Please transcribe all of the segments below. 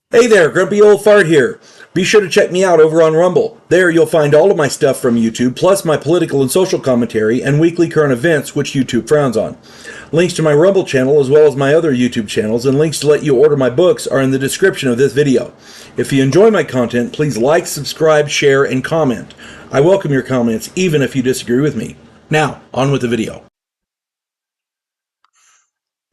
Hey there, Grumpy Old Fart here. Be sure to check me out over on Rumble. There you'll find all of my stuff from YouTube, plus my political and social commentary and weekly current events, which YouTube frowns on. Links to my Rumble channel, as well as my other YouTube channels, and links to let you order my books are in the description of this video. If you enjoy my content, please like, subscribe, share, and comment. I welcome your comments, even if you disagree with me. Now, on with the video.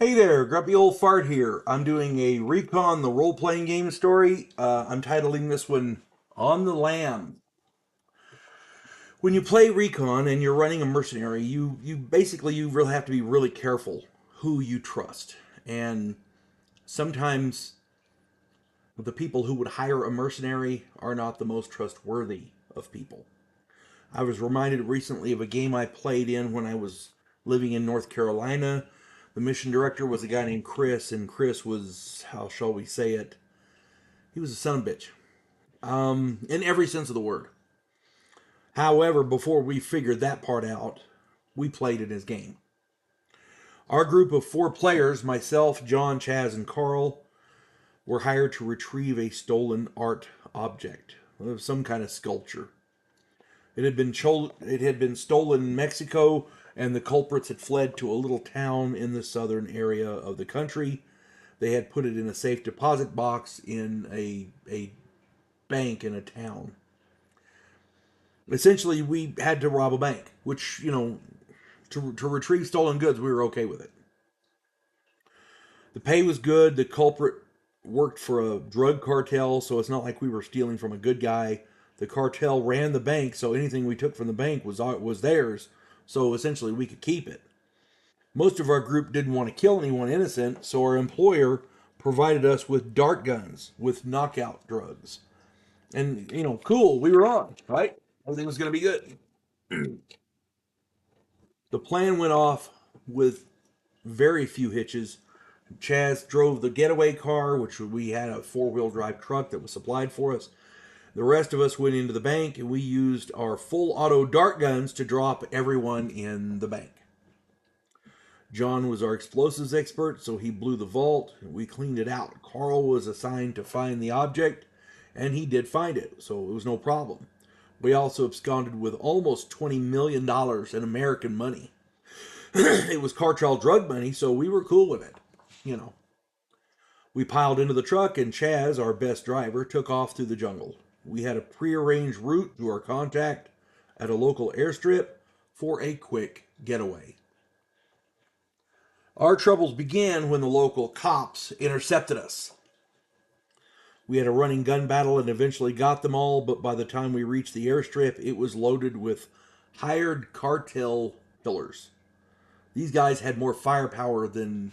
Hey there, Grumpy Old Fart here. I'm doing a Recon the role-playing game story. I'm titling this one On the Lam. When you play Recon and you're running a mercenary, you really have to be really careful who you trust. And sometimes the people who would hire a mercenary are not the most trustworthy of people. I was reminded recently of a game I played in when I was living in North Carolina. The mission director was a guy named Chris, and Chris was, how shall we say it, he was a son of a bitch. In every sense of the word. However, before we figured that part out, we played in his game. Our group of 4 players, myself, John, Chaz, and Carl, were hired to retrieve a stolen art object of some kind of sculpture. It had been stolen in Mexico, and the culprits had fled to a little town in the southern area of the country. They had put it in a safe deposit box in a bank in a town. Essentially, we had to rob a bank, which, to retrieve stolen goods, we were okay with it. The pay was good. The culprit worked for a drug cartel, so it's not like we were stealing from a good guy. The cartel ran the bank, so anything we took from the bank was theirs. So essentially, we could keep it. Most of our group didn't want to kill anyone innocent, so our employer provided us with dart guns with knockout drugs. And cool, we were on, right? Everything was going to be good. The plan went off with very few hitches. Chaz drove the getaway car, which we had a 4-wheel drive truck that was supplied for us. The rest of us went into the bank and we used our full auto dart guns to drop everyone in the bank. John was our explosives expert, so he blew the vault. We cleaned it out. Carl was assigned to find the object, and he did find it, so it was no problem. We also absconded with almost $20 million in American money. It was cartel drug money, so we were cool with it. You know. We piled into the truck, and Chaz, our best driver, took off through the jungle. We had a prearranged route to our contact at a local airstrip for a quick getaway. Our troubles began when the local cops intercepted us. We had a running gun battle and eventually got them all, but by the time we reached the airstrip, it was loaded with hired cartel killers. These guys had more firepower than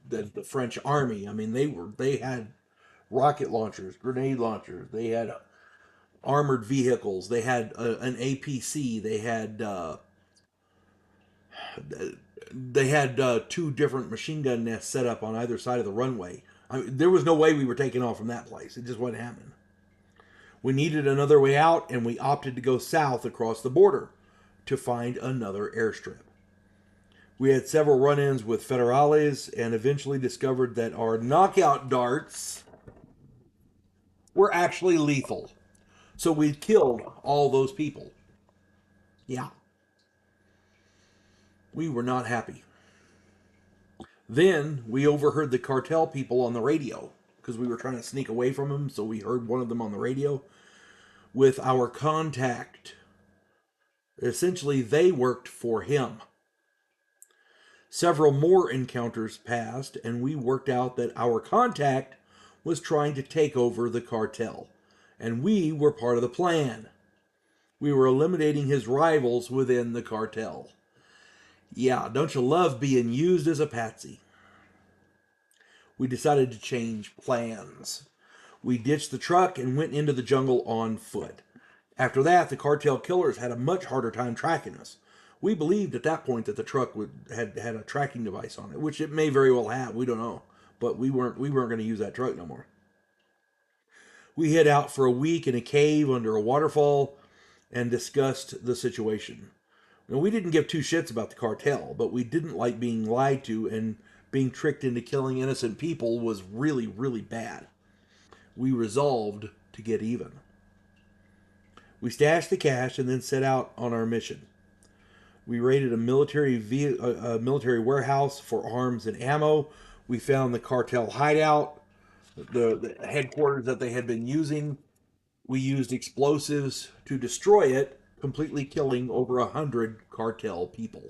the French army. I mean, they had rocket launchers, grenade launchers. They had armored vehicles. They had an APC. They had 2 different machine gun nests set up on either side of the runway. I mean, there was no way we were taking off from that place. It just wasn't happening. We needed another way out, and we opted to go south across the border to find another airstrip. We had several run-ins with federales and eventually discovered that our knockout darts were actually lethal. So we killed all those people. Yeah. We were not happy. Then we overheard the cartel people on the radio because we were trying to sneak away from them. So we heard one of them on the radio with our contact. Essentially, they worked for him. Several more encounters passed, and we worked out that our contact was trying to take over the cartel, and we were part of the plan. We were eliminating his rivals within the cartel. Yeah, don't you love being used as a patsy? We decided to change plans. We ditched the truck and went into the jungle on foot. After that, the cartel killers had a much harder time tracking us. We believed at that point that the truck had a tracking device on it, which it may very well have. We don't know, but we weren't going to use that truck no more. We hid out for a week in a cave under a waterfall and discussed the situation. Now, we didn't give 2 shits about the cartel, but we didn't like being lied to, and being tricked into killing innocent people was really, really bad. We resolved to get even. We stashed the cash and then set out on our mission. We raided a military warehouse for arms and ammo. We found the cartel hideout, the headquarters that they had been using. We used explosives to destroy it, completely killing over 100 cartel people.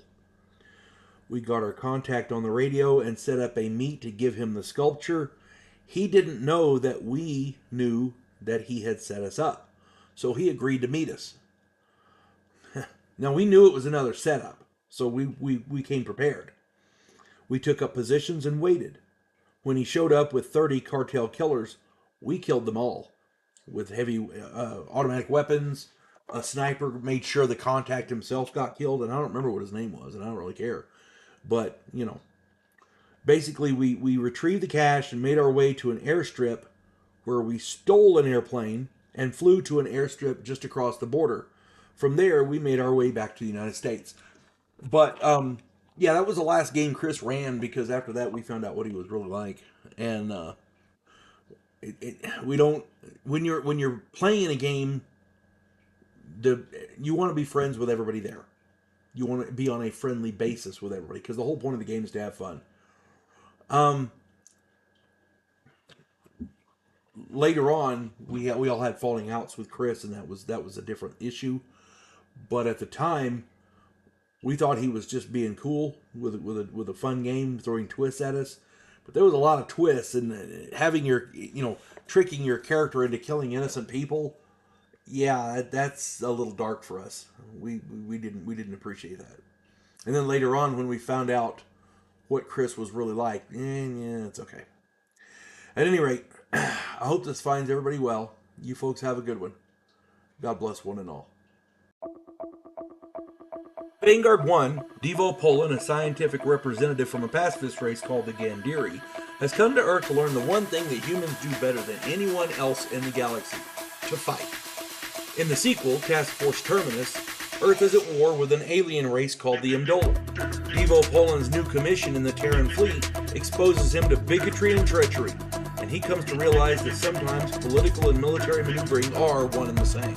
We got our contact on the radio and set up a meet to give him the sculpture. He didn't know that we knew that he had set us up, so he agreed to meet us. Now, we knew it was another setup, so we came prepared. We took up positions and waited. When he showed up with 30 cartel killers, we killed them all with heavy automatic weapons. A sniper made sure the contact himself got killed, and I don't remember what his name was, and I don't really care. But, you know, basically we retrieved the cash and made our way to an airstrip where we stole an airplane and flew to an airstrip just across the border. From there, we made our way back to the United States. But, yeah, that was the last game Chris ran, because after that we found out what he was really like. And we don't, when you're playing a game, you want to be friends with everybody there. You want to be on a friendly basis with everybody, because the whole point of the game is to have fun. Later on, we all had falling outs with Chris, and that was a different issue. But at the time, we thought he was just being cool with a fun game, throwing twists at us. But there was a lot of twists, and having tricking your character into killing innocent people. Yeah, that's a little dark for us. We didn't appreciate that. And then later on, when we found out what Chris was really like, yeah, it's okay. At any rate, I hope this finds everybody well. You folks have a good one. God bless one and all. Vanguard One, Devo Poland, a scientific representative from a pacifist race called the Gandhiri, has come to Earth to learn the one thing that humans do better than anyone else in the galaxy: to fight. In the sequel, Task Force Terminus, Earth is at war with an alien race called the Amdola. Devo Poland's new commission in the Terran fleet exposes him to bigotry and treachery, and he comes to realize that sometimes political and military maneuvering are one and the same.